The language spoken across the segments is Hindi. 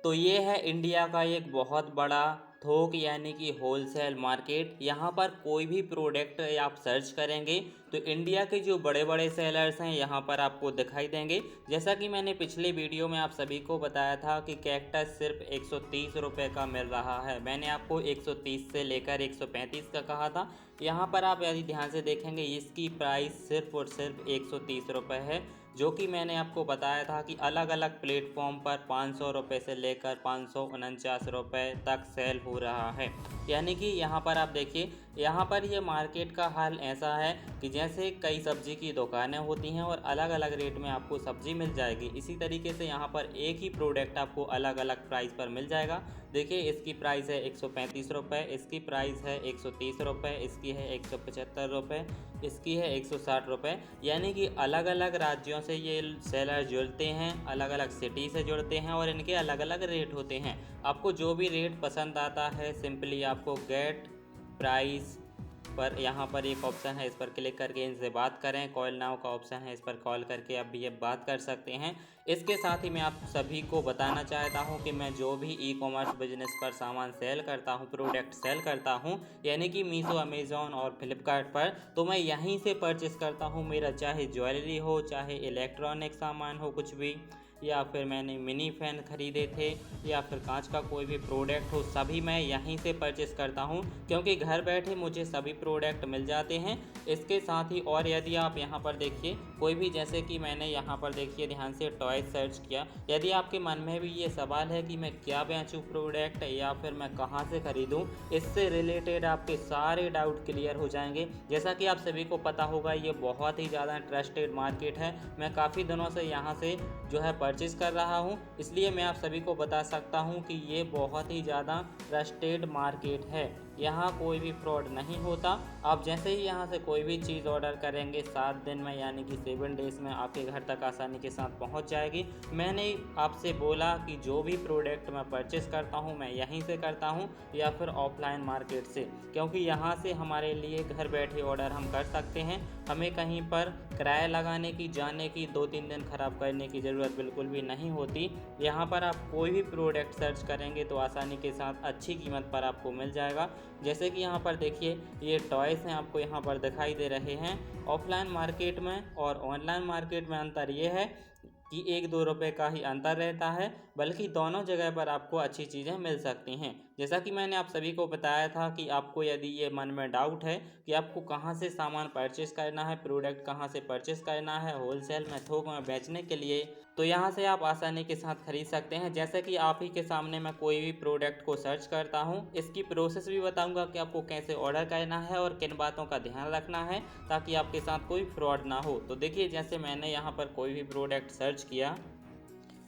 तो ये है इंडिया का एक बहुत बड़ा थोक यानी कि होलसेल मार्केट। यहाँ पर कोई भी प्रोडक्ट आप सर्च करेंगे तो इंडिया के जो बड़े बड़े सेलर्स हैं यहाँ पर आपको दिखाई देंगे। जैसा कि मैंने पिछले वीडियो में आप सभी को बताया था कि कैक्टस सिर्फ 130 रुपये का मिल रहा है। मैंने आपको 130 से लेकर 135 का कहा था। यहाँ पर आप यदि ध्यान से देखेंगे इसकी प्राइस सिर्फ और सिर्फ 130 रुपये है, जो कि मैंने आपको बताया था कि अलग अलग प्लेटफॉर्म पर 500 रुपये से लेकर 549 रुपये तक सेल हो रहा है। यानी कि यहाँ पर आप देखिए, यहाँ पर ये मार्केट का हाल ऐसा है कि जैसे कई सब्जी की दुकानें होती हैं और अलग अलग रेट में आपको सब्जी मिल जाएगी, इसी तरीके से यहाँ पर एक ही प्रोडक्ट आपको अलग अलग प्राइस पर मिल जाएगा। देखिए इसकी प्राइस है 135 रुपये, इसकी प्राइस है 130 रुपये, इसकी है 175 रुपये, इसकी है 160 रुपये। यानी कि अलग अलग राज्यों से ये सेलर जुड़ते हैं, अलग अलग सिटी से जुड़ते हैं और इनके अलग अलग रेट होते हैं। आपको जो भी रेट पसंद आता है सिंपली आपको गेट प्राइस पर यहाँ पर एक ऑप्शन है, इस पर क्लिक करके इनसे बात करें। कॉल नाउ का ऑप्शन है, इस पर कॉल करके आप भी ये बात कर सकते हैं। इसके साथ ही मैं आप सभी को बताना चाहता हूँ कि मैं जो भी ई कॉमर्स बिजनेस पर सामान सेल करता हूँ, प्रोडक्ट सेल करता हूँ, यानी कि मीशो, अमेज़ॉन और फ्लिपकार्ट पर, तो मैं यहीं से परचेस करता हूँ। मेरा चाहे ज्वेलरी हो, चाहे इलेक्ट्रॉनिक सामान हो, कुछ भी, या फिर मैंने मिनी फ़ैन ख़रीदे थे, या फिर कांच का कोई भी प्रोडक्ट हो, सभी मैं यहीं से परचेस करता हूं, क्योंकि घर बैठे मुझे सभी प्रोडक्ट मिल जाते हैं। इसके साथ ही और यदि आप यहां पर देखिए कोई भी, जैसे कि मैंने यहां पर देखिए ध्यान से टॉय सर्च किया, यदि आपके मन में भी ये सवाल है कि मैं क्या बेचूं प्रोडक्ट या फिर मैं कहां से ख़रीदूं, इससे रिलेटेड आपके सारे डाउट क्लियर हो जाएंगे। जैसा कि आप सभी को पता होगा ये बहुत ही ज़्यादा ट्रस्टेड मार्केट है। मैं काफ़ी दिनों से यहाँ से जो है परचेज़ कर रहा हूँ, इसलिए मैं आप सभी को बता सकता हूँ कि ये बहुत ही ज़्यादा ट्रस्टेड मार्केट है। यहाँ कोई भी फ्रॉड नहीं होता। आप जैसे ही यहाँ से कोई भी चीज़ ऑर्डर करेंगे 7 दिन में यानी कि 7 डेज़ में आपके घर तक आसानी के साथ पहुँच जाएगी। मैंने आपसे बोला कि जो भी प्रोडक्ट मैं परचेस करता हूँ मैं यहीं से करता हूँ या फिर ऑफलाइन मार्केट से, क्योंकि यहाँ से हमारे लिए घर बैठे ऑर्डर हम कर सकते हैं। हमें कहीं पर किराया लगाने की, जाने की, 2-3 दिन ख़राब करने की ज़रूरत बिल्कुल भी नहीं होती। यहाँ पर आप कोई भी प्रोडक्ट सर्च करेंगे तो आसानी के साथ अच्छी कीमत पर आपको मिल जाएगा। जैसे कि यहाँ पर देखिए ये टॉयज़ हैं, आपको यहाँ पर दिखाई दे रहे हैं। ऑफलाइन मार्केट में और ऑनलाइन मार्केट में अंतर ये है कि 1-2 रुपये का ही अंतर रहता है, बल्कि दोनों जगह पर आपको अच्छी चीज़ें मिल सकती हैं। जैसा कि मैंने आप सभी को बताया था कि आपको यदि ये मन में डाउट है कि आपको कहाँ से सामान परचेस करना है, प्रोडक्ट कहाँ से परचेस करना है होलसेल में, थोक में बेचने के लिए, तो यहाँ से आप आसानी के साथ खरीद सकते हैं। जैसे कि आप ही के सामने मैं कोई भी प्रोडक्ट को सर्च करता हूँ, इसकी प्रोसेस भी बताऊँगा कि आपको कैसे ऑर्डर करना है और किन बातों का ध्यान रखना है ताकि आपके साथ कोई फ्रॉड ना हो। तो देखिए जैसे मैंने यहाँ पर कोई भी प्रोडक्ट सर्च किया,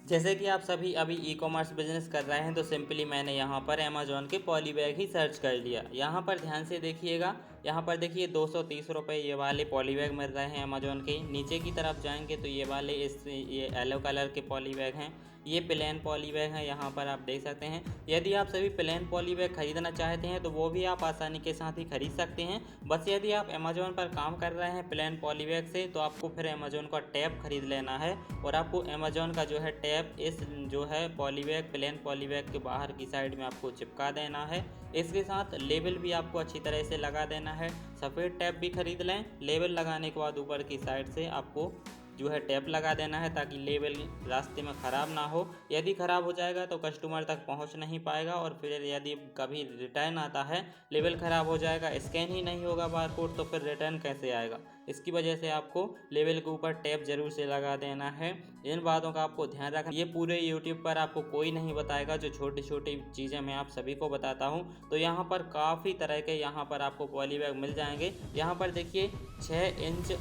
जैसे कि आप सभी अभी ई कॉमर्स बिजनेस कर रहे हैं, तो सिंपली मैंने यहाँ पर अमेज़ॉन के पॉली बैग ही सर्च कर लिया। यहाँ पर ध्यान से देखिएगा, यहाँ पर देखिए 230 रुपये ये वाले पॉली बैग मिल रहे हैं अमेज़ॉन के। नीचे की तरफ जाएंगे तो ये वाले ये येलो कलर के पॉली बैग हैं, ये प्लेन पॉली बैग हैं, यहाँ पर आप देख सकते हैं। यदि आप सभी प्लेन पॉली बैग खरीदना चाहते हैं तो वो भी आप आसानी के साथ ही खरीद सकते हैं। बस यदि आप अमेज़ॉन पर काम कर रहे हैं प्लेन पॉली बैग से, तो आपको फिर अमेज़ॉन का टैब खरीद लेना है और आपको अमेज़ॉन का जो है टैब इस जो है poly bag, plain poly bag के बाहर की साइड में आपको चिपका देना है। इसके साथ लेबल भी आपको अच्छी तरह से लगा देना है। सफ़ेद टैप भी खरीद लें। लेबल लगाने के बाद ऊपर की साइड से आपको जो है टैप लगा देना है ताकि लेबल रास्ते में ख़राब ना हो। यदि ख़राब हो जाएगा तो कस्टमर तक पहुंच नहीं पाएगा और फिर यदि कभी रिटर्न आता है, लेबल ख़राब हो जाएगा, स्कैन ही नहीं होगा बारकोड, तो फिर रिटर्न कैसे आएगा। इसकी वजह से आपको लेबल के ऊपर टैप ज़रूर से लगा देना है। इन बातों का आपको ध्यान रखना। ये पूरे यूट्यूब पर आपको कोई नहीं बताएगा, जो छोटी छोटी चीज़ें मैं आप सभी को बताता हूँ। तो यहाँ पर काफ़ी तरह के यहाँ पर आपको पॉली बैग मिल जाएंगे। यहाँ पर देखिए 6 इंच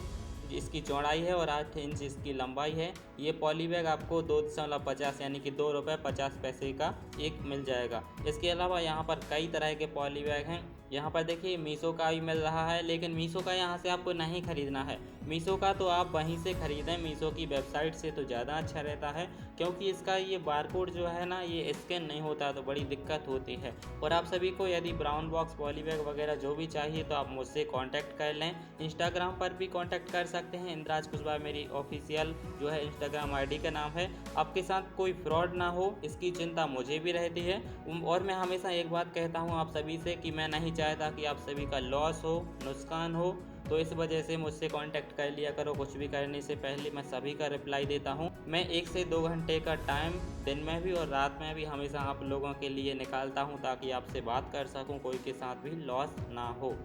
इसकी चौड़ाई है और 8 इंच इसकी लंबाई है। ये पॉली बैग आपको 2.50 यानी कि 2 रुपये 50 पैसे का एक मिल जाएगा। इसके अलावा यहाँ पर कई तरह के पॉली बैग हैं। यहाँ पर देखिए मीशो का भी मिल रहा है, लेकिन मीशो का यहाँ से आपको नहीं खरीदना है। मीशो का तो आप वहीं से ख़रीदें, मीशो की वेबसाइट से तो ज़्यादा अच्छा रहता है, क्योंकि इसका ये बारकोड जो है ना ये स्कैन नहीं होता तो बड़ी दिक्कत होती है। और आप सभी को यदि ब्राउन बॉक्स, पॉली बैग वगैरह जो भी चाहिए तो आप मुझसे कांटेक्ट कर लें। इंस्टाग्राम पर भी कांटेक्ट कर सकते हैं, इंद्राज कुशवाहा मेरी ऑफिशियल जो है इंस्टाग्राम आईडी का नाम है। आपके साथ कोई फ्रॉड ना हो इसकी चिंता मुझे भी रहती है। और मैं हमेशा एक बात कहता हूँ आप सभी से कि मैं नहीं चाहता कि आप सभी का लॉस हो, नुकसान हो, तो इस वजह से मुझसे कांटेक्ट कर लिया करो। कुछ भी करने से पहले मैं सभी का रिप्लाई देता हूँ। मैं 1 से 2 घंटे का टाइम दिन में भी और रात में भी हमेशा आप लोगों के लिए निकालता हूँ, ताकि आपसे बात कर सकूँ, कोई के साथ भी लॉस ना हो।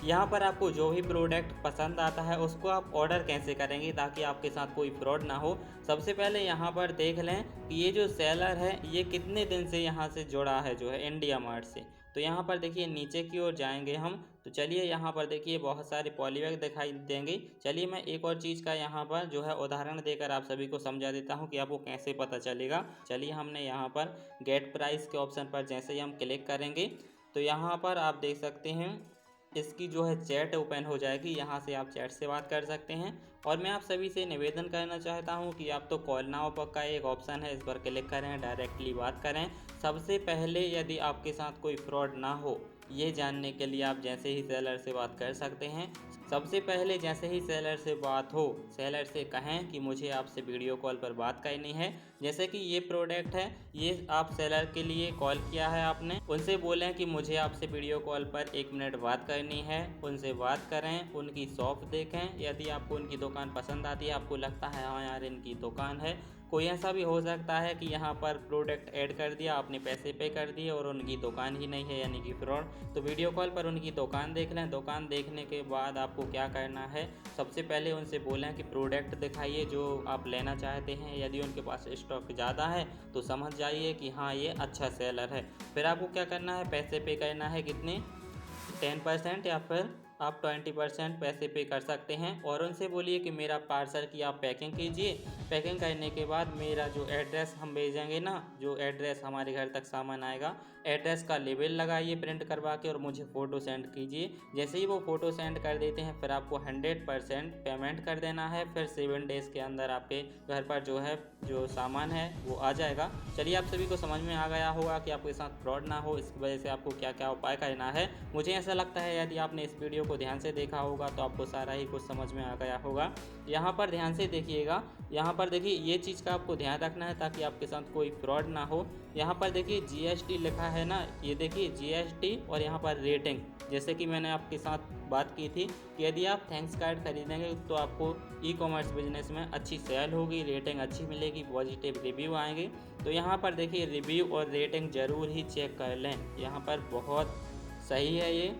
यहाँ पर आपको जो भी प्रोडक्ट पसंद आता है उसको आप ऑर्डर कैसे करेंगे ताकि आपके साथ कोई फ्रॉड ना हो। सबसे पहले यहाँ पर देख लें कि ये जो सेलर है ये कितने दिन से यहाँ से जुड़ा है जो है इंडिया मार्ट से। तो यहाँ पर देखिए नीचे की ओर जाएंगे हम, तो चलिए यहाँ पर देखिए बहुत सारे पॉलीबैग दिखाई देंगे। चलिए मैं एक और चीज़ का यहाँ पर जो है उदाहरण देकर आप सभी को समझा देता हूँ कि आपको कैसे पता चलेगा। चलिए हमने यहाँ पर गेट प्राइस के ऑप्शन पर जैसे ही हम क्लिक करेंगे तो यहाँ पर आप देख सकते हैं इसकी जो है चैट ओपन हो जाएगी। यहाँ से आप चैट से बात कर सकते हैं। और मैं आप सभी से निवेदन करना चाहता हूँ कि आप तो कॉल नाउ का एक ऑप्शन है, इस पर क्लिक करें, डायरेक्टली बात करें। सबसे पहले यदि आपके साथ कोई फ्रॉड ना हो ये जानने के लिए आप जैसे ही सेलर से बात कर सकते हैं। सबसे पहले जैसे ही सेलर से बात हो, सेलर से कहें कि मुझे आपसे वीडियो कॉल पर बात करनी है। जैसे कि ये प्रोडक्ट है, ये आप सेलर के लिए कॉल किया है आपने, उनसे बोलें कि मुझे आपसे वीडियो कॉल पर 1 मिनट बात करनी है। उनसे बात करें, उनकी शॉप देखें, यदि आपको उनकी दुकान पसंद आती है, आपको लगता है हाँ यार इनकी दुकान है। कोई ऐसा भी हो सकता है कि यहाँ पर प्रोडक्ट ऐड कर दिया, आपने पैसे पे कर दिए और उनकी दुकान ही नहीं है, यानी कि फ्रॉड। तो वीडियो कॉल पर उनकी दुकान देख लें। दुकान देखने के बाद आपको क्या करना है, सबसे पहले उनसे बोलें कि प्रोडक्ट दिखाइए जो आप लेना चाहते हैं। यदि उनके पास स्टॉक ज़्यादा है तो समझ जाइए कि हाँ ये अच्छा सेलर है। फिर आपको क्या करना है, पैसे पे करना है, कितने 10% या फिर आप 20% पैसे पे कर सकते हैं। और उनसे बोलिए कि मेरा पार्सल की आप पैकिंग कीजिए। पैकिंग करने के बाद मेरा जो एड्रेस हम भेजेंगे ना, जो एड्रेस हमारे घर तक सामान आएगा, एड्रेस का लेबल लगाइए प्रिंट करवा के और मुझे फ़ोटो सेंड कीजिए। जैसे ही वो फ़ोटो सेंड कर देते हैं फिर आपको 100% पेमेंट कर देना है। फिर 7 डेज़ के अंदर आपके घर पर जो है जो सामान है वो आ जाएगा। चलिए आप सभी को समझ में आ गया होगा कि आपके साथ फ्रॉड ना हो, इसकी वजह से आपको क्या क्या उपाय करना है। मुझे ऐसा लगता है यदि आपने इस वीडियो को ध्यान से देखा होगा तो आपको सारा ही कुछ समझ में आ गया होगा। यहाँ पर ध्यान से देखिएगा, यहाँ पर देखिए ये चीज़ का आपको ध्यान रखना है ताकि आपके साथ कोई फ्रॉड ना हो। यहाँ पर देखिए GST लिखा है ना, ये देखिए GST और यहाँ पर रेटिंग। जैसे कि मैंने आपके साथ बात की थी कि यदि आप थैंक्स कार्ड खरीदेंगे तो आपको ई-कॉमर्स बिजनेस में अच्छी सेल होगी, रेटिंग अच्छी मिलेगी, पॉजिटिव रिव्यू आएंगे। तो यहाँ पर देखिए रिव्यू और रेटिंग ज़रूर ही चेक कर लें, यहाँ पर बहुत सही है ये।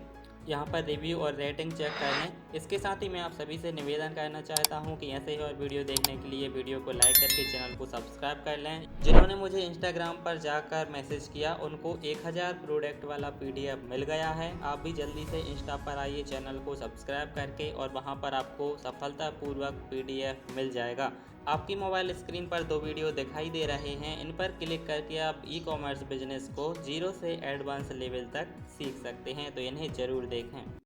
यहाँ पर रिव्यू और रेटिंग चेक कर लें। इसके साथ ही मैं आप सभी से निवेदन करना चाहता हूँ कि ऐसे ही और वीडियो देखने के लिए वीडियो को लाइक करके चैनल को सब्सक्राइब कर लें। जिन्होंने मुझे इंस्टाग्राम पर जाकर मैसेज किया उनको 1000 प्रोडक्ट वाला PDF मिल गया है। आप भी जल्दी से इंस्टा पर आइए चैनल को सब्सक्राइब करके, और वहाँ पर आपको सफलतापूर्वक PDF मिल जाएगा। आपकी मोबाइल स्क्रीन पर 2 वीडियो दिखाई दे रहे हैं, इन पर क्लिक करके आप ई-कॉमर्स बिजनेस को 0 से एडवांस लेवल तक सीख सकते हैं, तो इन्हें ज़रूर देखें।